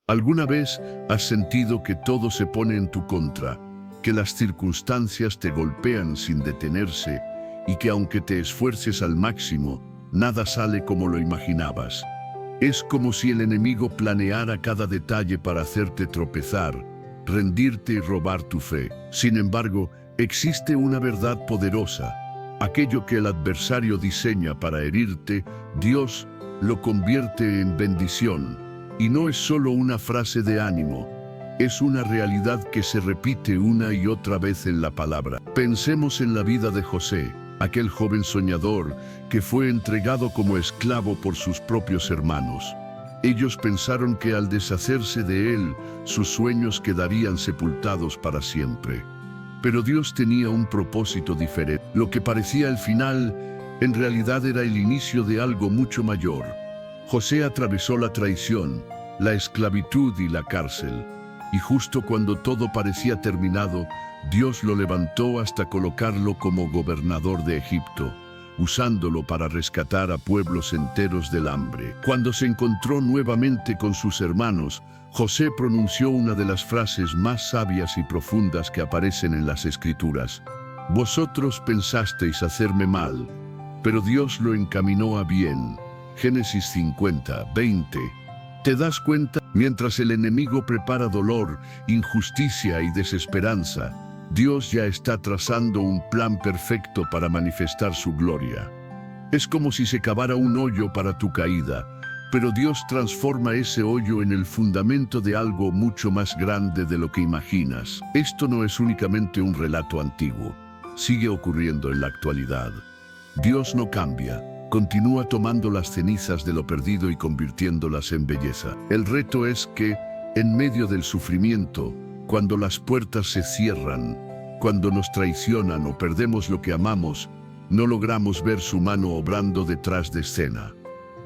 ¿Alguna vez has sentido que todo se pone en tu contra, que las circunstancias te golpean sin detenerse y que aunque te esfuerces al máximo, nada sale como lo imaginabas? Es como si el enemigo planeara cada detalle para hacerte tropezar, rendirte y robar tu fe. Sin embargo, existe una verdad poderosa. Aquello que el adversario diseña para herirte, Dios lo convierte en bendición. Y no es solo una frase de ánimo, es una realidad que se repite una y otra vez en la palabra. Pensemos en la vida de José, aquel joven soñador que fue entregado como esclavo por sus propios hermanos. Ellos pensaron que al deshacerse de él, sus sueños quedarían sepultados para siempre. Pero Dios tenía un propósito diferente. Lo que parecía el final, en realidad era el inicio de algo mucho mayor. José atravesó la traición, la esclavitud y la cárcel. Y justo cuando todo parecía terminado, Dios lo levantó hasta colocarlo como gobernador de Egipto, usándolo para rescatar a pueblos enteros del hambre. Cuando se encontró nuevamente con sus hermanos, José pronunció una de las frases más sabias y profundas que aparecen en las Escrituras. Vosotros pensasteis hacerme mal, pero Dios lo encaminó a bien. Génesis 50:20. ¿Te das cuenta? Mientras el enemigo prepara dolor, injusticia y desesperanza, Dios ya está trazando un plan perfecto para manifestar su gloria. Es como si se cavara un hoyo para tu caída, pero Dios transforma ese hoyo en el fundamento de algo mucho más grande de lo que imaginas. Esto no es únicamente un relato antiguo, sigue ocurriendo en la actualidad. Dios no cambia. Continúa tomando las cenizas de lo perdido y convirtiéndolas en belleza. El reto es que, en medio del sufrimiento, cuando las puertas se cierran, cuando nos traicionan o perdemos lo que amamos, no logramos ver su mano obrando detrás de escena.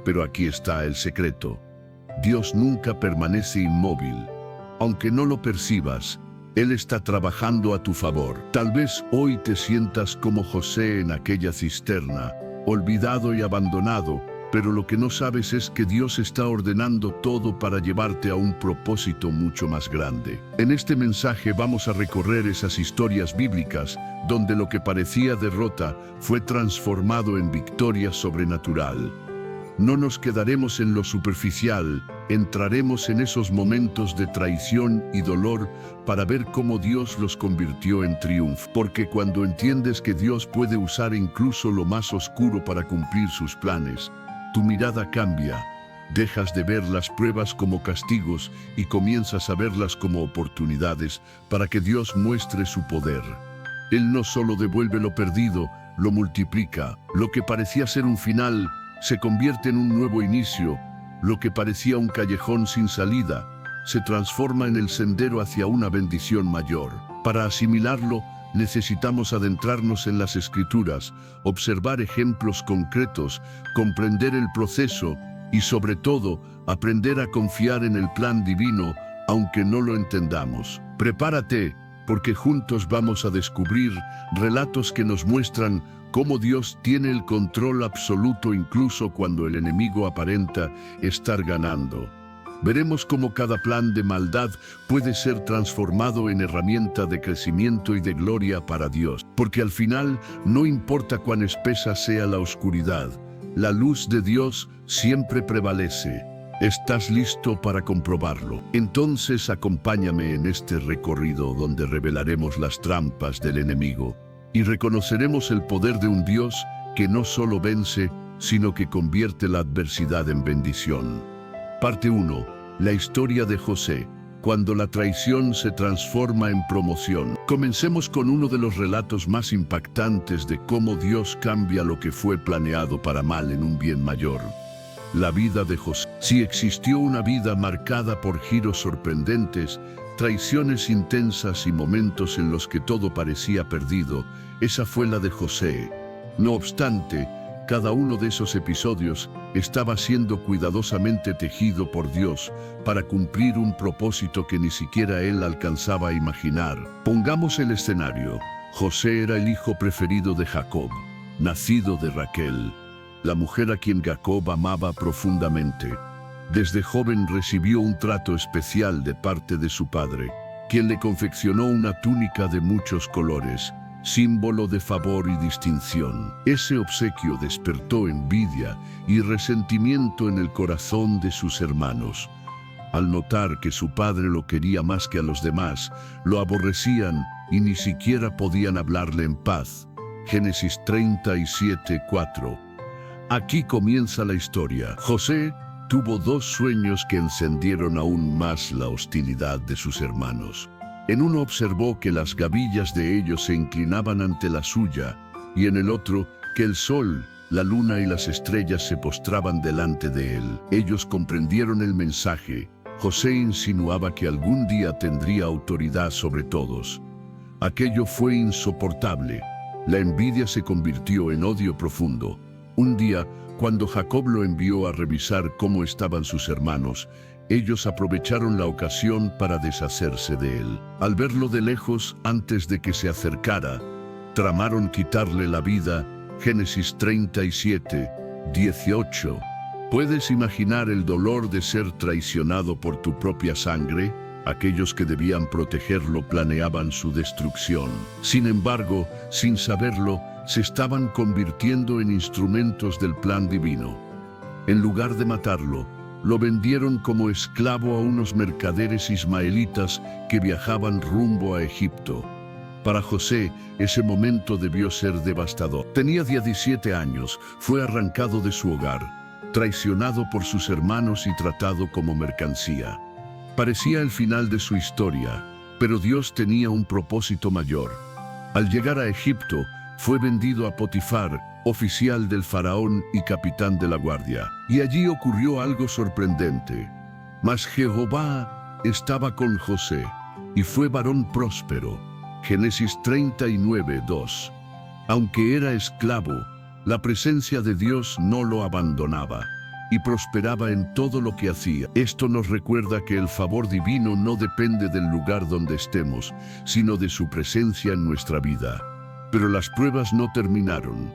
Pero aquí está el secreto. Dios nunca permanece inmóvil. Aunque no lo percibas, Él está trabajando a tu favor. Tal vez hoy te sientas como José en aquella cisterna, olvidado y abandonado, pero lo que no sabes es que Dios está ordenando todo para llevarte a un propósito mucho más grande. En este mensaje vamos a recorrer esas historias bíblicas donde lo que parecía derrota fue transformado en victoria sobrenatural. No nos quedaremos en lo superficial, entraremos en esos momentos de traición y dolor para ver cómo Dios los convirtió en triunfo. Porque cuando entiendes que Dios puede usar incluso lo más oscuro para cumplir sus planes, tu mirada cambia. Dejas de ver las pruebas como castigos y comienzas a verlas como oportunidades para que Dios muestre su poder. Él no solo devuelve lo perdido, lo multiplica. Lo que parecía ser un final se convierte en un nuevo inicio. Lo que parecía un callejón sin salida se transforma en el sendero hacia una bendición mayor. Para asimilarlo, necesitamos adentrarnos en las Escrituras, observar ejemplos concretos, comprender el proceso y, sobre todo, aprender a confiar en el plan divino, aunque no lo entendamos. Prepárate, porque juntos vamos a descubrir relatos que nos muestran cómo Dios tiene el control absoluto incluso cuando el enemigo aparenta estar ganando. Veremos cómo cada plan de maldad puede ser transformado en herramienta de crecimiento y de gloria para Dios. Porque al final, no importa cuán espesa sea la oscuridad, la luz de Dios siempre prevalece. ¿Estás listo para comprobarlo? Entonces acompáñame en este recorrido donde revelaremos las trampas del enemigo y reconoceremos el poder de un Dios que no solo vence, sino que convierte la adversidad en bendición. Parte 1. La historia de José, cuando la traición se transforma en promoción. Comencemos con uno de los relatos más impactantes de cómo Dios cambia lo que fue planeado para mal en un bien mayor. La vida de José. Si existió una vida marcada por giros sorprendentes, traiciones intensas y momentos en los que todo parecía perdido, esa fue la de José. No obstante, cada uno de esos episodios estaba siendo cuidadosamente tejido por Dios para cumplir un propósito que ni siquiera él alcanzaba a imaginar. Pongamos el escenario. José era el hijo preferido de Jacob, nacido de Raquel, la mujer a quien Jacob amaba profundamente. Desde joven recibió un trato especial de parte de su padre, quien le confeccionó una túnica de muchos colores, símbolo de favor y distinción. Ese obsequio despertó envidia y resentimiento en el corazón de sus hermanos. Al notar que su padre lo quería más que a los demás, lo aborrecían y ni siquiera podían hablarle en paz. Génesis 37:4. Aquí comienza la historia. José tuvo dos sueños que encendieron aún más la hostilidad de sus hermanos. En uno observó que las gavillas de ellos se inclinaban ante la suya, y en el otro que el sol, la luna y las estrellas se postraban delante de él. Ellos comprendieron el mensaje. José insinuaba que algún día tendría autoridad sobre todos. Aquello fue insoportable. La envidia se convirtió en odio profundo. Un día, cuando Jacob lo envió a revisar cómo estaban sus hermanos, ellos aprovecharon la ocasión para deshacerse de él. Al verlo de lejos, antes de que se acercara, tramaron quitarle la vida. Génesis 37:18. ¿Puedes imaginar el dolor de ser traicionado por tu propia sangre? Aquellos que debían protegerlo planeaban su destrucción. Sin embargo, sin saberlo, se estaban convirtiendo en instrumentos del plan divino. En lugar de matarlo, lo vendieron como esclavo a unos mercaderes ismaelitas que viajaban rumbo a Egipto. Para José, ese momento debió ser devastador. Tenía 17 años, fue arrancado de su hogar, traicionado por sus hermanos y tratado como mercancía. Parecía el final de su historia, pero Dios tenía un propósito mayor. Al llegar a Egipto, fue vendido a Potifar, oficial del faraón y capitán de la guardia. Y allí ocurrió algo sorprendente. Mas Jehová estaba con José, y fue varón próspero. Génesis 39:2. Aunque era esclavo, la presencia de Dios no lo abandonaba, y prosperaba en todo lo que hacía. Esto nos recuerda que el favor divino no depende del lugar donde estemos, sino de su presencia en nuestra vida. Pero las pruebas no terminaron.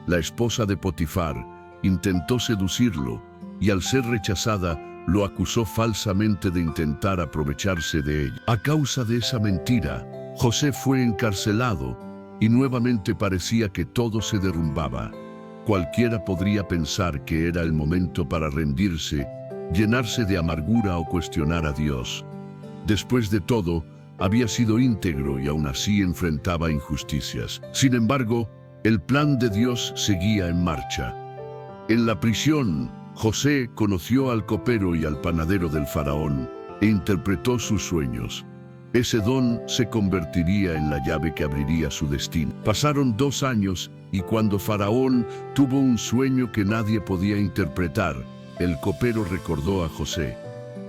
La esposa de Potifar intentó seducirlo, y al ser rechazada, lo acusó falsamente de intentar aprovecharse de ella. A causa de esa mentira, José fue encarcelado, y nuevamente parecía que todo se derrumbaba. Cualquiera podría pensar que era el momento para rendirse, llenarse de amargura o cuestionar a Dios. Después de todo, había sido íntegro y aún así enfrentaba injusticias. Sin embargo, el plan de Dios seguía en marcha. En la prisión, José conoció al copero y al panadero del faraón e interpretó sus sueños. Ese don se convertiría en la llave que abriría su destino. Pasaron 2 años y cuando Faraón tuvo un sueño que nadie podía interpretar, el copero recordó a José.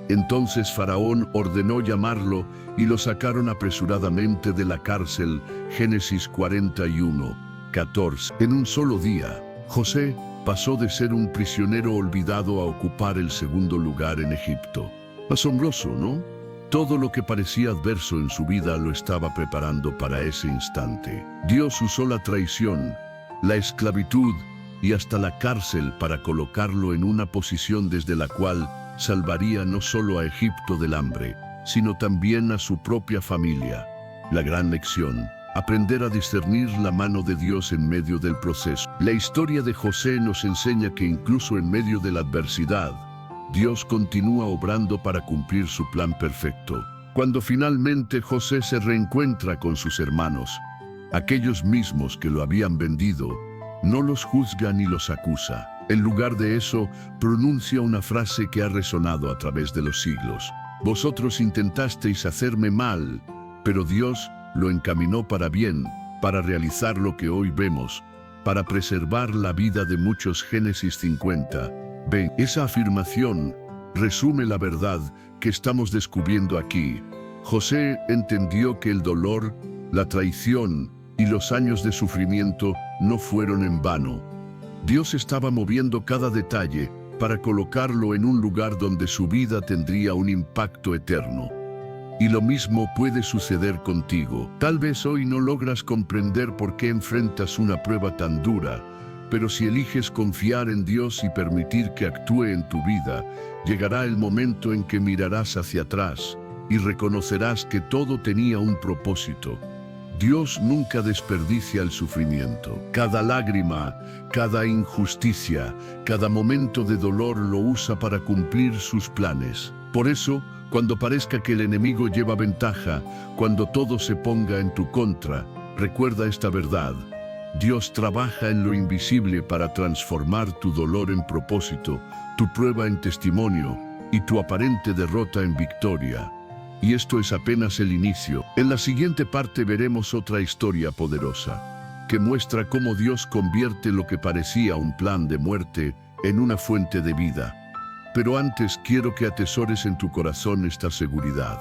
Entonces Faraón ordenó llamarlo y lo sacaron apresuradamente de la cárcel. Génesis 41:14. En un solo día, José pasó de ser un prisionero olvidado a ocupar el segundo lugar en Egipto. Asombroso, ¿no? Todo lo que parecía adverso en su vida lo estaba preparando para ese instante. Dios usó la traición, la esclavitud y hasta la cárcel para colocarlo en una posición desde la cual salvaría no solo a Egipto del hambre, sino también a su propia familia. La gran lección: aprender a discernir la mano de Dios en medio del proceso. La historia de José nos enseña que incluso en medio de la adversidad, Dios continúa obrando para cumplir su plan perfecto. Cuando finalmente José se reencuentra con sus hermanos, aquellos mismos que lo habían vendido, no los juzga ni los acusa. En lugar de eso, pronuncia una frase que ha resonado a través de los siglos. Vosotros intentasteis hacerme mal, pero Dios lo encaminó para bien, para realizar lo que hoy vemos, para preservar la vida de muchos. Génesis 50:20. Esa afirmación resume la verdad que estamos descubriendo aquí. José entendió que el dolor, la traición y los años de sufrimiento no fueron en vano. Dios estaba moviendo cada detalle para colocarlo en un lugar donde su vida tendría un impacto eterno. Y lo mismo puede suceder contigo. Tal vez hoy no logras comprender por qué enfrentas una prueba tan dura, Pero si eliges confiar en Dios y permitir que actúe en tu vida, llegará el momento en que mirarás hacia atrás y reconocerás que todo tenía un propósito. Dios nunca desperdicia el sufrimiento. Cada lágrima, cada injusticia, cada momento de dolor lo usa para cumplir sus planes. Por eso, cuando parezca que el enemigo lleva ventaja, cuando todo se ponga en tu contra, recuerda esta verdad. Dios trabaja en lo invisible para transformar tu dolor en propósito, tu prueba en testimonio y tu aparente derrota en victoria. Y esto es apenas el inicio. En la siguiente parte veremos otra historia poderosa, que muestra cómo Dios convierte lo que parecía un plan de muerte en una fuente de vida. Pero antes quiero que atesores en tu corazón esta seguridad.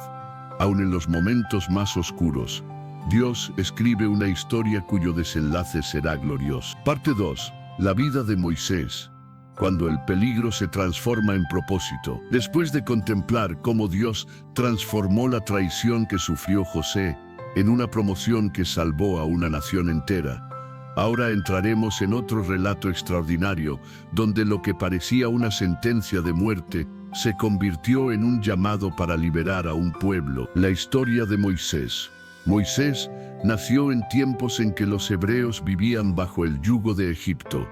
Aun en los momentos más oscuros, Dios escribe una historia cuyo desenlace será glorioso. Parte 2. La vida de Moisés, cuando el peligro se transforma en propósito. Después de contemplar cómo Dios transformó la traición que sufrió José en una promoción que salvó a una nación entera, ahora entraremos en otro relato extraordinario, donde lo que parecía una sentencia de muerte se convirtió en un llamado para liberar a un pueblo. La historia de Moisés. Moisés nació en tiempos en que los hebreos vivían bajo el yugo de Egipto.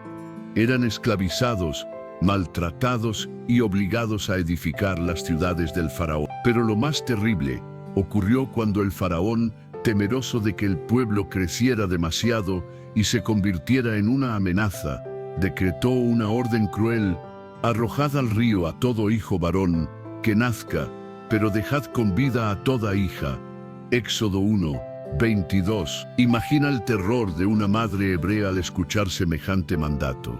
Eran esclavizados, maltratados y obligados a edificar las ciudades del faraón. Pero lo más terrible ocurrió cuando el faraón, temeroso de que el pueblo creciera demasiado y se convirtiera en una amenaza, decretó una orden cruel: arrojad al río a todo hijo varón que nazca, pero dejad con vida a toda hija. Éxodo 1, 22. Imagina el terror de una madre hebrea al escuchar semejante mandato.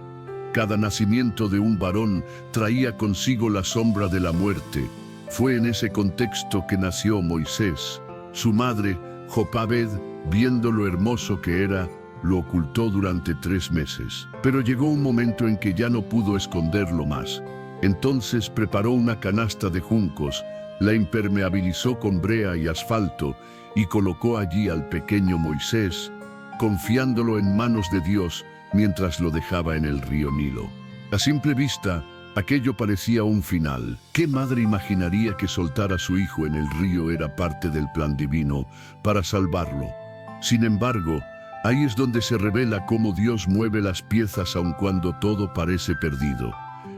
Cada nacimiento de un varón traía consigo la sombra de la muerte. Fue en ese contexto que nació Moisés. Su madre, Jocabed, viendo lo hermoso que era, lo ocultó durante 3 meses. Pero llegó un momento en que ya no pudo esconderlo más. Entonces preparó una canasta de juncos, la impermeabilizó con brea y asfalto y colocó allí al pequeño Moisés, confiándolo en manos de Dios mientras lo dejaba en el río Nilo. A simple vista, aquello parecía un final. ¿Qué madre imaginaría que soltar a su hijo en el río era parte del plan divino para salvarlo? Sin embargo, ahí es donde se revela cómo Dios mueve las piezas aun cuando todo parece perdido.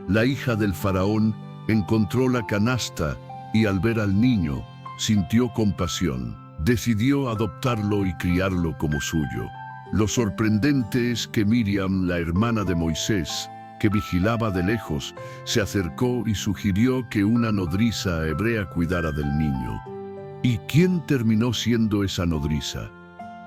La hija del faraón encontró la canasta y al ver al niño, sintió compasión. Decidió adoptarlo y criarlo como suyo. Lo sorprendente es que Miriam, la hermana de Moisés, que vigilaba de lejos, se acercó y sugirió que una nodriza hebrea cuidara del niño. ¿Y quién terminó siendo esa nodriza?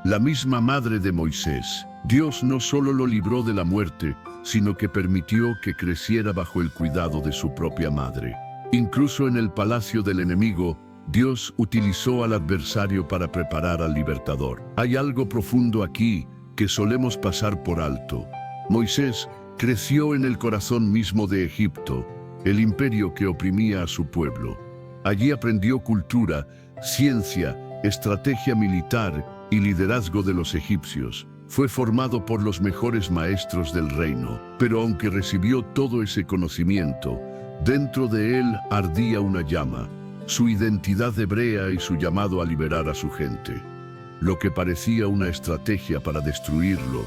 La misma madre de Moisés. Dios no solo lo libró de la muerte, sino que permitió que creciera bajo el cuidado de su propia madre. Incluso en el palacio del enemigo, Dios utilizó al adversario para preparar al libertador. Hay algo profundo aquí que solemos pasar por alto. Moisés creció en el corazón mismo de Egipto, el imperio que oprimía a su pueblo. Allí aprendió cultura, ciencia, estrategia militar y liderazgo de los egipcios. Fue formado por los mejores maestros del reino. Pero aunque recibió todo ese conocimiento, dentro de él ardía una llama, su identidad hebrea y su llamado a liberar a su gente. Lo que parecía una estrategia para destruirlo,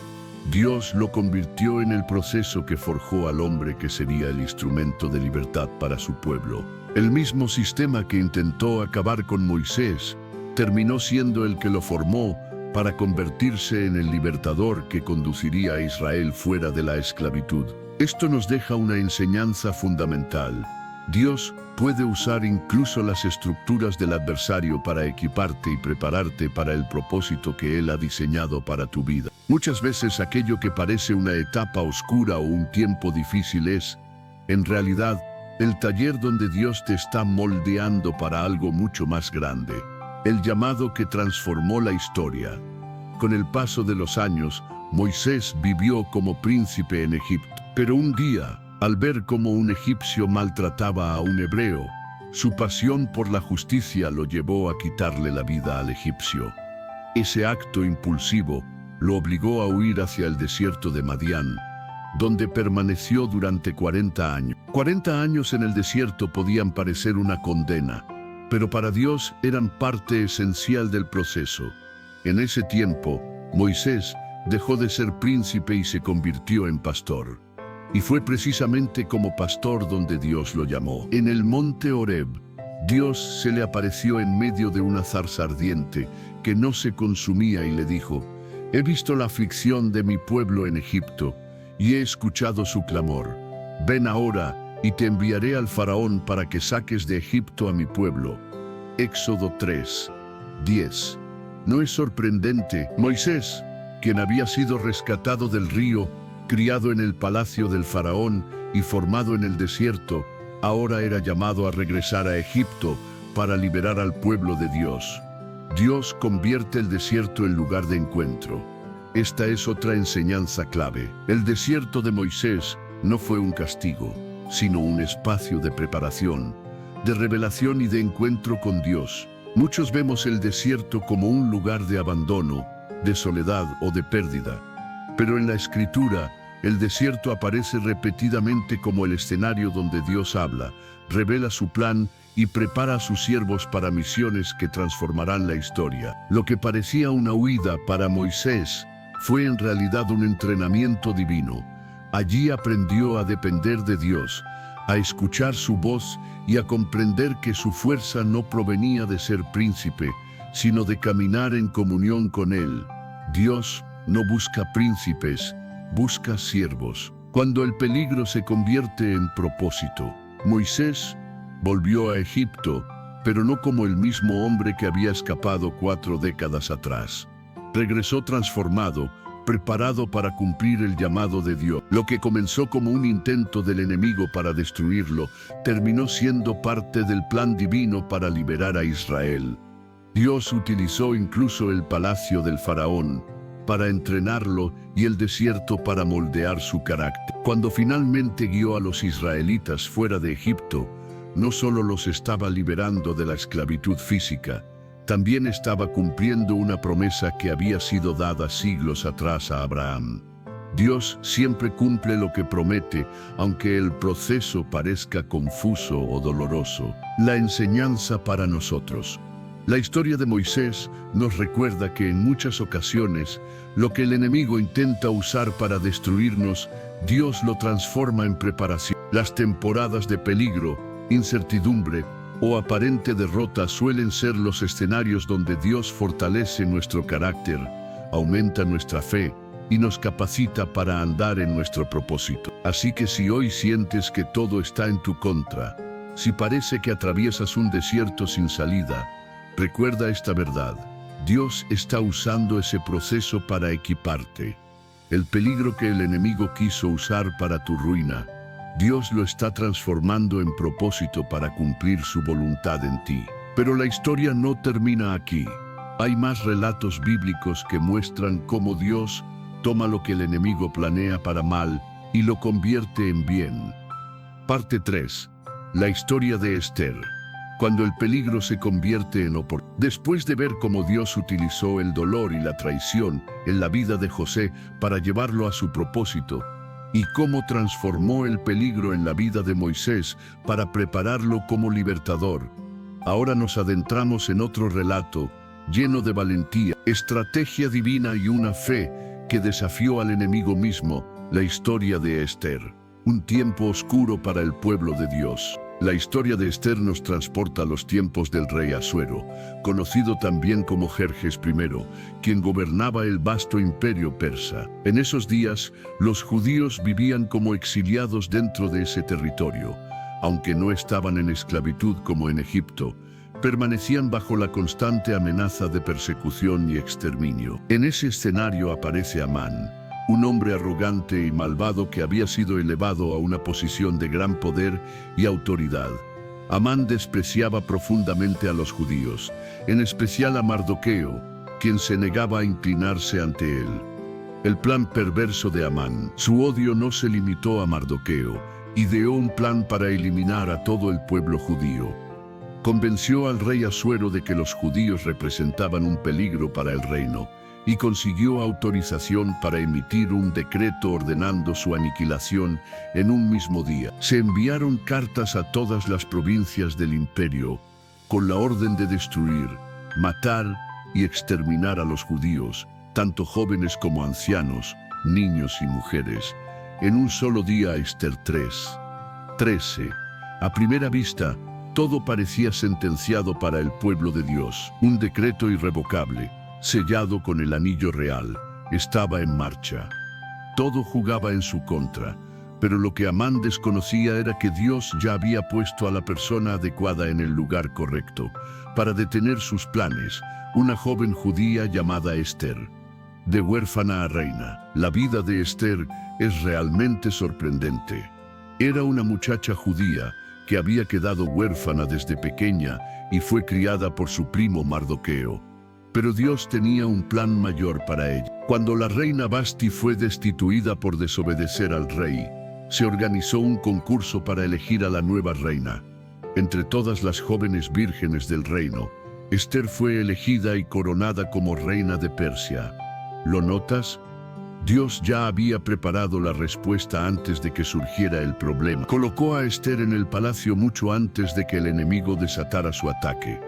Dios lo convirtió en el proceso que forjó al hombre que sería el instrumento de libertad para su pueblo. El mismo sistema que intentó acabar con Moisés terminó siendo el que lo formó para convertirse en el libertador que conduciría a Israel fuera de la esclavitud. Esto nos deja una enseñanza fundamental. Dios puede usar incluso las estructuras del adversario para equiparte y prepararte para el propósito que Él ha diseñado para tu vida. Muchas veces aquello que parece una etapa oscura o un tiempo difícil es, en realidad, el taller donde Dios te está moldeando para algo mucho más grande. El llamado que transformó la historia. Con el paso de los años, Moisés vivió como príncipe en Egipto. Pero un día, al ver cómo un egipcio maltrataba a un hebreo, su pasión por la justicia lo llevó a quitarle la vida al egipcio. Ese acto impulsivo lo obligó a huir hacia el desierto de Madián, donde permaneció durante 40 años. 40 años en el desierto podían parecer una condena, pero para Dios eran parte esencial del proceso. En ese tiempo, Moisés dejó de ser príncipe y se convirtió en pastor. Y fue precisamente como pastor donde Dios lo llamó. En el monte Horeb, Dios se le apareció en medio de una zarza ardiente que no se consumía y le dijo: «He visto la aflicción de mi pueblo en Egipto y he escuchado su clamor. Ven ahora y te enviaré al faraón para que saques de Egipto a mi pueblo». Éxodo 3:10. ¿No es sorprendente? Moisés, quien había sido rescatado del río, criado en el palacio del faraón y formado en el desierto, ahora era llamado a regresar a Egipto para liberar al pueblo de Dios. Dios convierte el desierto en lugar de encuentro. Esta es otra enseñanza clave. El desierto de Moisés no fue un castigo, sino un espacio de preparación, de revelación y de encuentro con Dios. Muchos vemos el desierto como un lugar de abandono, de soledad o de pérdida. Pero en la Escritura, el desierto aparece repetidamente como el escenario donde Dios habla, revela su plan y prepara a sus siervos para misiones que transformarán la historia. Lo que parecía una huida para Moisés fue en realidad un entrenamiento divino. Allí aprendió a depender de Dios, a escuchar su voz y a comprender que su fuerza no provenía de ser príncipe, sino de caminar en comunión con Él. Dios no busca príncipes, busca siervos. Cuando el peligro se convierte en propósito, Moisés volvió a Egipto, pero no como el mismo hombre que había escapado 4 décadas atrás. Regresó transformado, preparado para cumplir el llamado de Dios. Lo que comenzó como un intento del enemigo para destruirlo, terminó siendo parte del plan divino para liberar a Israel. Dios utilizó incluso el palacio del faraón para entrenarlo y el desierto para moldear su carácter. Cuando finalmente guió a los israelitas fuera de Egipto, no solo los estaba liberando de la esclavitud física, también estaba cumpliendo una promesa que había sido dada siglos atrás a Abraham. Dios siempre cumple lo que promete, aunque el proceso parezca confuso o doloroso. La enseñanza para nosotros. La historia de Moisés nos recuerda que en muchas ocasiones, lo que el enemigo intenta usar para destruirnos, Dios lo transforma en preparación. Las temporadas de peligro, incertidumbre o aparente derrota suelen ser los escenarios donde Dios fortalece nuestro carácter, aumenta nuestra fe y nos capacita para andar en nuestro propósito. Así que si hoy sientes que todo está en tu contra, si parece que atraviesas un desierto sin salida, recuerda esta verdad: Dios está usando ese proceso para equiparte. El peligro que el enemigo quiso usar para tu ruina, Dios lo está transformando en propósito para cumplir su voluntad en ti. Pero la historia no termina aquí. Hay más relatos bíblicos que muestran cómo Dios toma lo que el enemigo planea para mal y lo convierte en bien. Parte 3. La historia de Esther. Cuando el peligro se convierte en oportunidad. Después de ver cómo Dios utilizó el dolor y la traición en la vida de José para llevarlo a su propósito, y cómo transformó el peligro en la vida de Moisés para prepararlo como libertador, ahora nos adentramos en otro relato lleno de valentía, estrategia divina y una fe que desafió al enemigo mismo, la historia de Esther. Un tiempo oscuro para el pueblo de Dios. La historia de Esther nos transporta a los tiempos del rey Asuero, conocido también como Jerjes I, quien gobernaba el vasto imperio persa. En esos días, los judíos vivían como exiliados dentro de ese territorio. Aunque no estaban en esclavitud como en Egipto, permanecían bajo la constante amenaza de persecución y exterminio. En ese escenario aparece Amán, un hombre arrogante y malvado que había sido elevado a una posición de gran poder y autoridad. Amán despreciaba profundamente a los judíos, en especial a Mardoqueo, quien se negaba a inclinarse ante él. El plan perverso de Amán, su odio no se limitó a Mardoqueo, ideó un plan para eliminar a todo el pueblo judío. Convenció al rey Asuero de que los judíos representaban un peligro para el reino, y consiguió autorización para emitir un decreto ordenando su aniquilación en un mismo día. Se enviaron cartas a todas las provincias del imperio con la orden de destruir, matar y exterminar a los judíos, tanto jóvenes como ancianos, niños y mujeres. En un solo día. Esther 3:13. A primera vista, todo parecía sentenciado para el pueblo de Dios. Un decreto irrevocable, sellado con el anillo real, estaba en marcha. Todo jugaba en su contra, pero lo que Amán desconocía era que Dios ya había puesto a la persona adecuada en el lugar correcto para detener sus planes, una joven judía llamada Esther. De huérfana a reina, la vida de Esther es realmente sorprendente. Era una muchacha judía que había quedado huérfana desde pequeña y fue criada por su primo Mardoqueo. Pero Dios tenía un plan mayor para ella. Cuando la reina Vasti fue destituida por desobedecer al rey, se organizó un concurso para elegir a la nueva reina. Entre todas las jóvenes vírgenes del reino, Esther fue elegida y coronada como reina de Persia. ¿Lo notas? Dios ya había preparado la respuesta antes de que surgiera el problema. Colocó a Esther en el palacio mucho antes de que el enemigo desatara su ataque.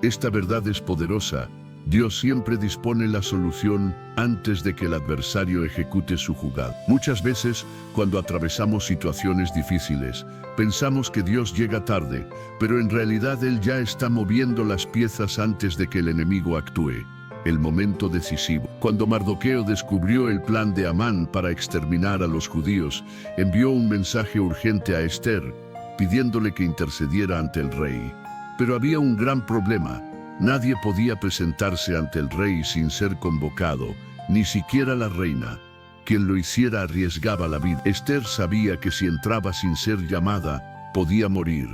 Esta verdad es poderosa. Dios siempre dispone la solución antes de que el adversario ejecute su jugada. Muchas veces, cuando atravesamos situaciones difíciles, pensamos que Dios llega tarde, pero en realidad Él ya está moviendo las piezas antes de que el enemigo actúe. El momento decisivo. Cuando Mardoqueo descubrió el plan de Amán para exterminar a los judíos, envió un mensaje urgente a Esther, pidiéndole que intercediera ante el rey. Pero había un gran problema. Nadie podía presentarse ante el rey sin ser convocado, ni siquiera la reina. Quien lo hiciera arriesgaba la vida. Esther sabía que si entraba sin ser llamada, podía morir.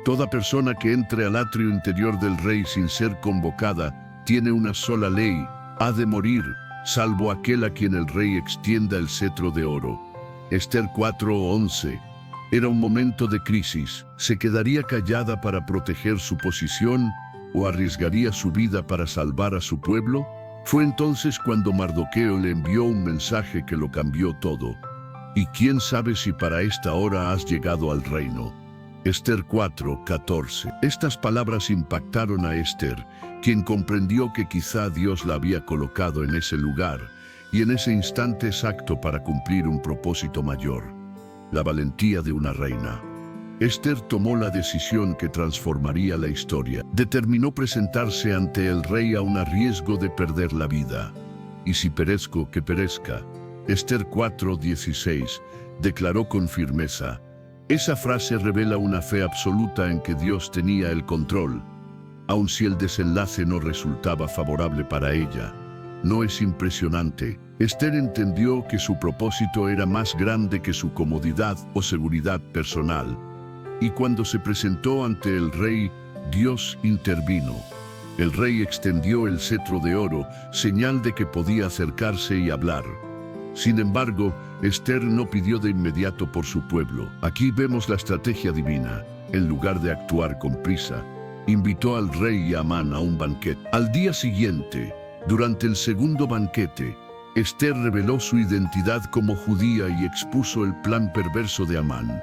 Toda persona que entre al atrio interior del rey sin ser convocada tiene una sola ley: ha de morir, salvo aquel a quien el rey extienda el cetro de oro. Esther 4:11. Era un momento de crisis. ¿Se quedaría callada para proteger su posición o arriesgaría su vida para salvar a su pueblo? Fue entonces cuando Mardoqueo le envió un mensaje que lo cambió todo. ¿Y quién sabe si para esta hora has llegado al reino? Esther 4:14. Estas palabras impactaron a Esther, quien comprendió que quizá Dios la había colocado en ese lugar y en ese instante exacto para cumplir un propósito mayor. La valentía de una reina. Esther tomó la decisión que transformaría la historia. Determinó presentarse ante el rey aun a riesgo de perder la vida. Y si perezco, que perezca. Esther 4:16 declaró con firmeza. Esa frase revela una fe absoluta en que Dios tenía el control, aun si el desenlace no resultaba favorable para ella. ¿No es impresionante? Esther entendió que su propósito era más grande que su comodidad o seguridad personal. Y cuando se presentó ante el rey, Dios intervino. El rey extendió el cetro de oro, señal de que podía acercarse y hablar. Sin embargo, Esther no pidió de inmediato por su pueblo. Aquí vemos la estrategia divina. En lugar de actuar con prisa, invitó al rey y a Amán a un banquete. Al día siguiente, durante el segundo banquete, Esther reveló su identidad como judía y expuso el plan perverso de Amán.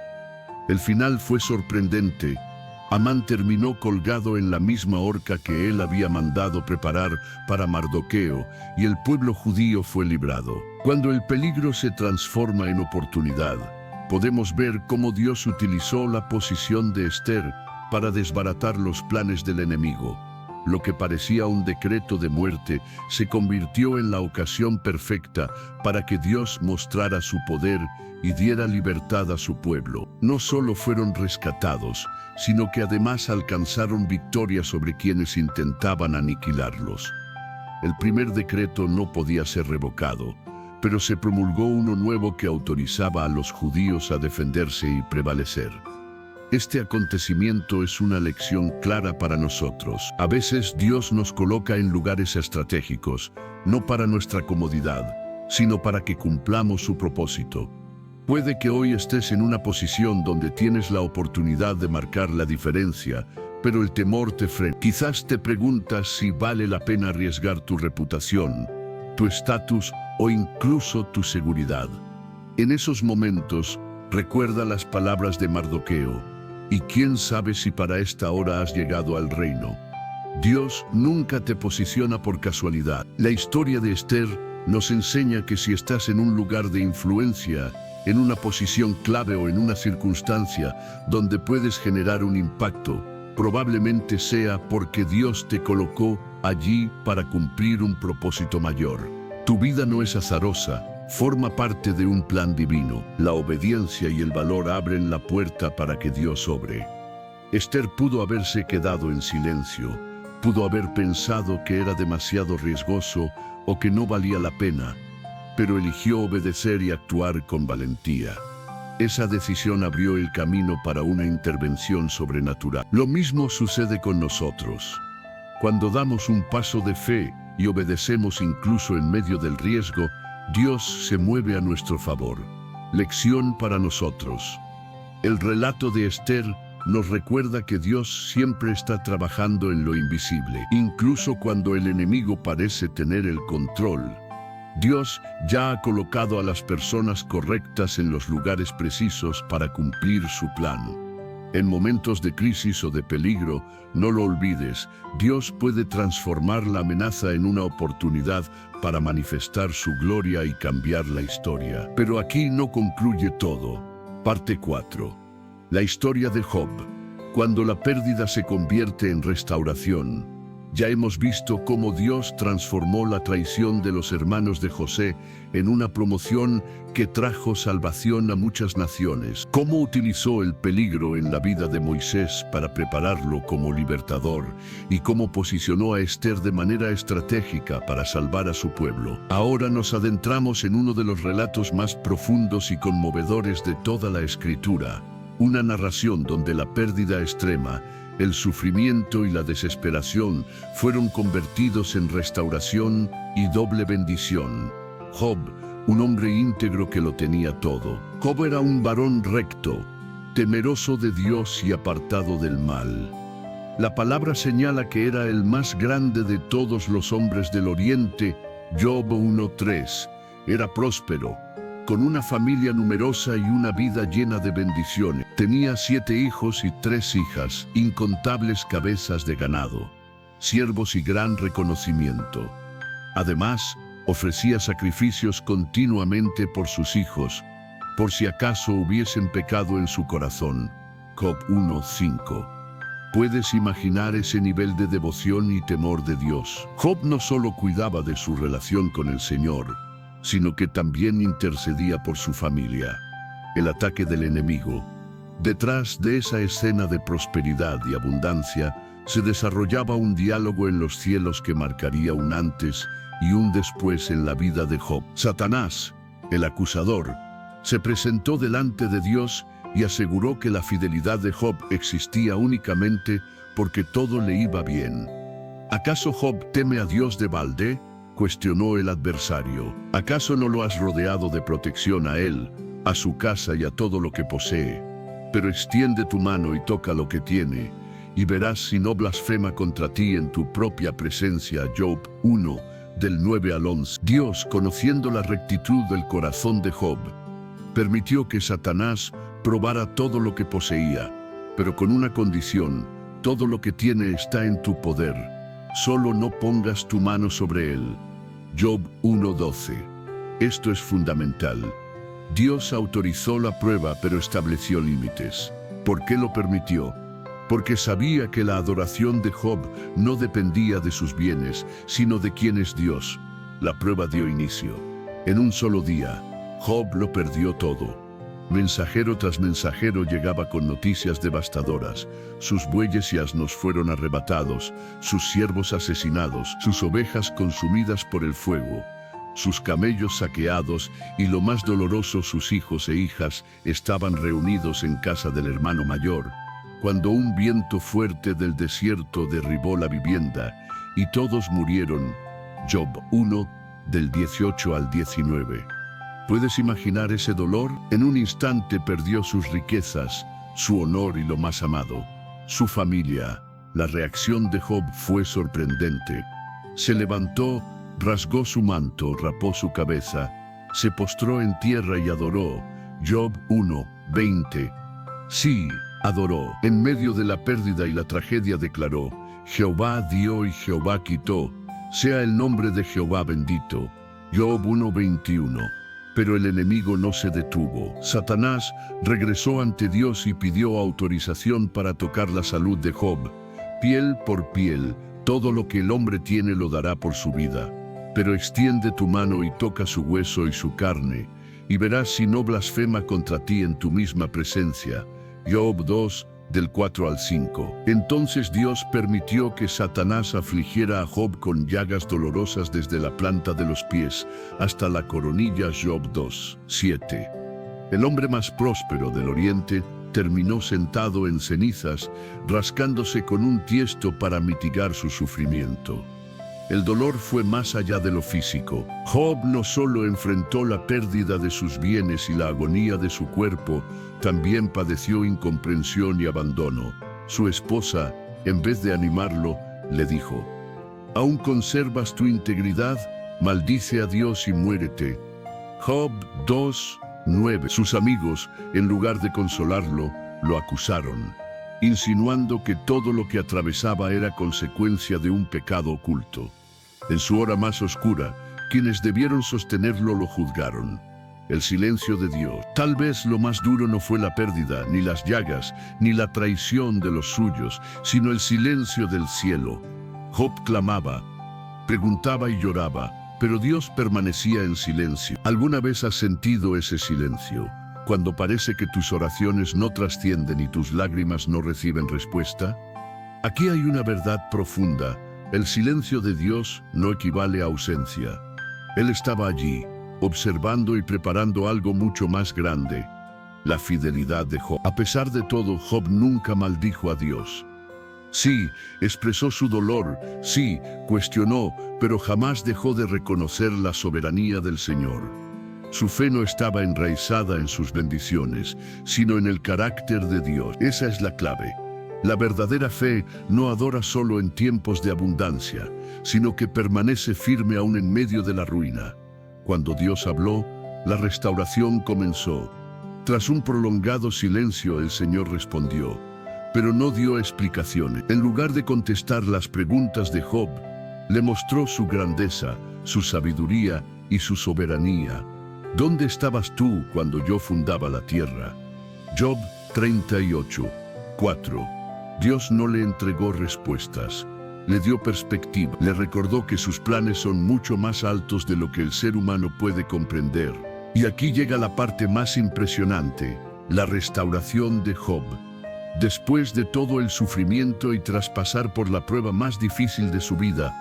El final fue sorprendente. Amán terminó colgado en la misma horca que él había mandado preparar para Mardoqueo, y el pueblo judío fue librado. Cuando el peligro se transforma en oportunidad, podemos ver cómo Dios utilizó la posición de Esther para desbaratar los planes del enemigo. Lo que parecía un decreto de muerte se convirtió en la ocasión perfecta para que Dios mostrara su poder y diera libertad a su pueblo. No solo fueron rescatados, sino que además alcanzaron victoria sobre quienes intentaban aniquilarlos. El primer decreto no podía ser revocado, pero se promulgó uno nuevo que autorizaba a los judíos a defenderse y prevalecer. Este acontecimiento es una lección clara para nosotros. A veces Dios nos coloca en lugares estratégicos, no para nuestra comodidad, sino para que cumplamos su propósito. Puede que hoy estés en una posición donde tienes la oportunidad de marcar la diferencia, pero el temor te frena. Quizás te preguntas si vale la pena arriesgar tu reputación, tu estatus o incluso tu seguridad. En esos momentos, recuerda las palabras de Mardoqueo, y quién sabe si para esta hora has llegado al reino. Dios nunca te posiciona por casualidad. La historia de Esther nos enseña que si estás en un lugar de influencia, en una posición clave o en una circunstancia donde puedes generar un impacto, probablemente sea porque Dios te colocó allí para cumplir un propósito mayor. Tu vida no es azarosa, forma parte de un plan divino. La obediencia y el valor abren la puerta para que Dios obre. Esther pudo haberse quedado en silencio, pudo haber pensado que era demasiado riesgoso o que no valía la pena, pero eligió obedecer y actuar con valentía. Esa decisión abrió el camino para una intervención sobrenatural. Lo mismo sucede con nosotros. Cuando damos un paso de fe y obedecemos incluso en medio del riesgo, Dios se mueve a nuestro favor. Lección para nosotros. El relato de Esther nos recuerda que Dios siempre está trabajando en lo invisible, incluso cuando el enemigo parece tener el control. Dios ya ha colocado a las personas correctas en los lugares precisos para cumplir su plan. En momentos de crisis o de peligro, no lo olvides, Dios puede transformar la amenaza en una oportunidad para manifestar su gloria y cambiar la historia. Pero aquí no concluye todo. Parte 4. La historia de Job. Cuando la pérdida se convierte en restauración. Ya hemos visto cómo Dios transformó la traición de los hermanos de José en una promoción que trajo salvación a muchas naciones. Cómo utilizó el peligro en la vida de Moisés para prepararlo como libertador y cómo posicionó a Esther de manera estratégica para salvar a su pueblo. Ahora nos adentramos en uno de los relatos más profundos y conmovedores de toda la Escritura. Una narración donde la pérdida extrema, el sufrimiento y la desesperación fueron convertidos en restauración y doble bendición. Job, un hombre íntegro que lo tenía todo. Job era un varón recto, temeroso de Dios y apartado del mal. La palabra señala que era el más grande de todos los hombres del Oriente. Job 1:3. Era próspero, con una familia numerosa y una vida llena de bendiciones. Tenía 7 hijos y 3 hijas, incontables cabezas de ganado, siervos y gran reconocimiento. Además, ofrecía sacrificios continuamente por sus hijos, por si acaso hubiesen pecado en su corazón. Job 1:5. ¿Puedes imaginar ese nivel de devoción y temor de Dios? Job no solo cuidaba de su relación con el Señor, sino que también intercedía por su familia. El ataque del enemigo. Detrás de esa escena de prosperidad y abundancia, se desarrollaba un diálogo en los cielos que marcaría un antes y un después en la vida de Job. Satanás, el acusador, se presentó delante de Dios y aseguró que la fidelidad de Job existía únicamente porque todo le iba bien. ¿Acaso Job teme a Dios de balde?, cuestionó el adversario. ¿Acaso no lo has rodeado de protección a él, a su casa y a todo lo que posee? Pero extiende tu mano y toca lo que tiene, y verás si no blasfema contra ti en tu propia presencia. Job 1, del 9 al 11. Dios, conociendo la rectitud del corazón de Job, permitió que Satanás probara todo lo que poseía, pero con una condición: todo lo que tiene está en tu poder, solo no pongas tu mano sobre él. Job 1:12. Esto es fundamental. Dios autorizó la prueba, pero estableció límites. ¿Por qué lo permitió? Porque sabía que la adoración de Job no dependía de sus bienes, sino de quién es Dios. La prueba dio inicio. En un solo día, Job lo perdió todo. Mensajero tras mensajero llegaba con noticias devastadoras. Sus bueyes y asnos fueron arrebatados, sus siervos asesinados, sus ovejas consumidas por el fuego, sus camellos saqueados y, lo más doloroso, sus hijos e hijas estaban reunidos en casa del hermano mayor, cuando un viento fuerte del desierto derribó la vivienda y todos murieron. Job 1, del 18 al 19. ¿Puedes imaginar ese dolor? En un instante perdió sus riquezas, su honor y lo más amado, su familia. La reacción de Job fue sorprendente. Se levantó, rasgó su manto, rapó su cabeza, se postró en tierra y adoró. Job 1:20. Sí, adoró. En medio de la pérdida y la tragedia declaró: Jehová dio y Jehová quitó, sea el nombre de Jehová bendito. Job 1:21. Pero el enemigo no se detuvo. Satanás regresó ante Dios y pidió autorización para tocar la salud de Job. Piel por piel, todo lo que el hombre tiene lo dará por su vida. Pero extiende tu mano y toca su hueso y su carne, y verás si no blasfema contra ti en tu misma presencia. Job 2, del 4 al 5. Entonces Dios permitió que Satanás afligiera a Job con llagas dolorosas desde la planta de los pies hasta la coronilla. Job 2:7. El hombre más próspero del oriente terminó sentado en cenizas, rascándose con un tiesto para mitigar su sufrimiento. El dolor fue más allá de lo físico. Job no solo enfrentó la pérdida de sus bienes y la agonía de su cuerpo, también padeció incomprensión y abandono. Su esposa, en vez de animarlo, le dijo: ¿Aún conservas tu integridad? Maldice a Dios y muérete. Job 2:9. Sus amigos, en lugar de consolarlo, lo acusaron, insinuando que todo lo que atravesaba era consecuencia de un pecado oculto. En su hora más oscura, quienes debieron sostenerlo lo juzgaron. El silencio de Dios. Tal vez lo más duro no fue la pérdida, ni las llagas, ni la traición de los suyos, sino el silencio del cielo. Job clamaba, preguntaba y lloraba, pero Dios permanecía en silencio. ¿Alguna vez has sentido ese silencio? Cuando parece que tus oraciones no trascienden y tus lágrimas no reciben respuesta. Aquí hay una verdad profunda. El silencio de Dios no equivale a ausencia. Él estaba allí, observando y preparando algo mucho más grande: la fidelidad de Job. A pesar de todo, Job nunca maldijo a Dios. Sí, expresó su dolor, sí, cuestionó, pero jamás dejó de reconocer la soberanía del Señor. Su fe no estaba enraizada en sus bendiciones, sino en el carácter de Dios. Esa es la clave. La verdadera fe no adora solo en tiempos de abundancia, sino que permanece firme aún en medio de la ruina. Cuando Dios habló, la restauración comenzó. Tras un prolongado silencio, el Señor respondió, pero no dio explicaciones. En lugar de contestar las preguntas de Job, le mostró su grandeza, su sabiduría y su soberanía. ¿Dónde estabas tú cuando yo fundaba la tierra? Job 38:4. Dios no le entregó respuestas, le dio perspectiva, le recordó que sus planes son mucho más altos de lo que el ser humano puede comprender. Y aquí llega la parte más impresionante, la restauración de Job. Después de todo el sufrimiento y tras pasar por la prueba más difícil de su vida,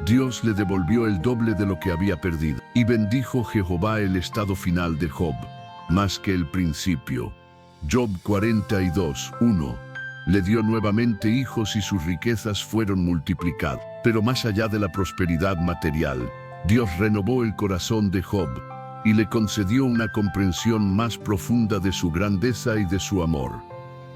Dios le devolvió el doble de lo que había perdido. Y bendijo Jehová el estado final de Job, más que el principio. Job 42:1. Le dio nuevamente hijos y sus riquezas fueron multiplicadas. Pero más allá de la prosperidad material, Dios renovó el corazón de Job y le concedió una comprensión más profunda de su grandeza y de su amor.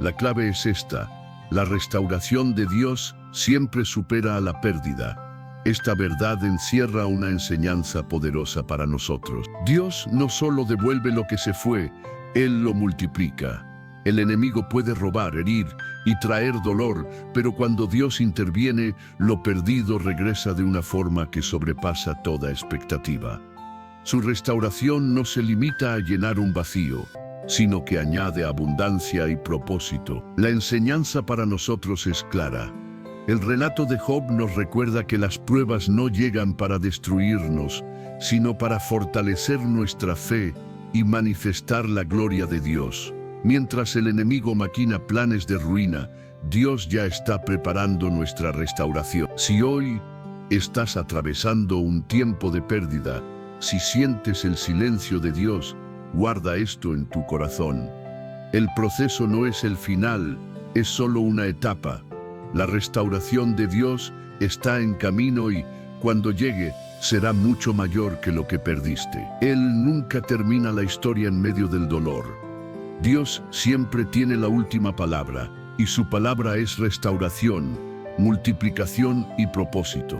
La clave es esta: la restauración de Dios siempre supera a la pérdida. Esta verdad encierra una enseñanza poderosa para nosotros. Dios no solo devuelve lo que se fue, Él lo multiplica. El enemigo puede robar, herir y traer dolor, pero cuando Dios interviene, lo perdido regresa de una forma que sobrepasa toda expectativa. Su restauración no se limita a llenar un vacío, sino que añade abundancia y propósito. La enseñanza para nosotros es clara. El relato de Job nos recuerda que las pruebas no llegan para destruirnos, sino para fortalecer nuestra fe y manifestar la gloria de Dios. Mientras el enemigo maquina planes de ruina, Dios ya está preparando nuestra restauración. Si hoy estás atravesando un tiempo de pérdida, si sientes el silencio de Dios, guarda esto en tu corazón. El proceso no es el final, es solo una etapa. La restauración de Dios está en camino y, cuando llegue, será mucho mayor que lo que perdiste. Él nunca termina la historia en medio del dolor. Dios siempre tiene la última palabra, y su palabra es restauración, multiplicación y propósito.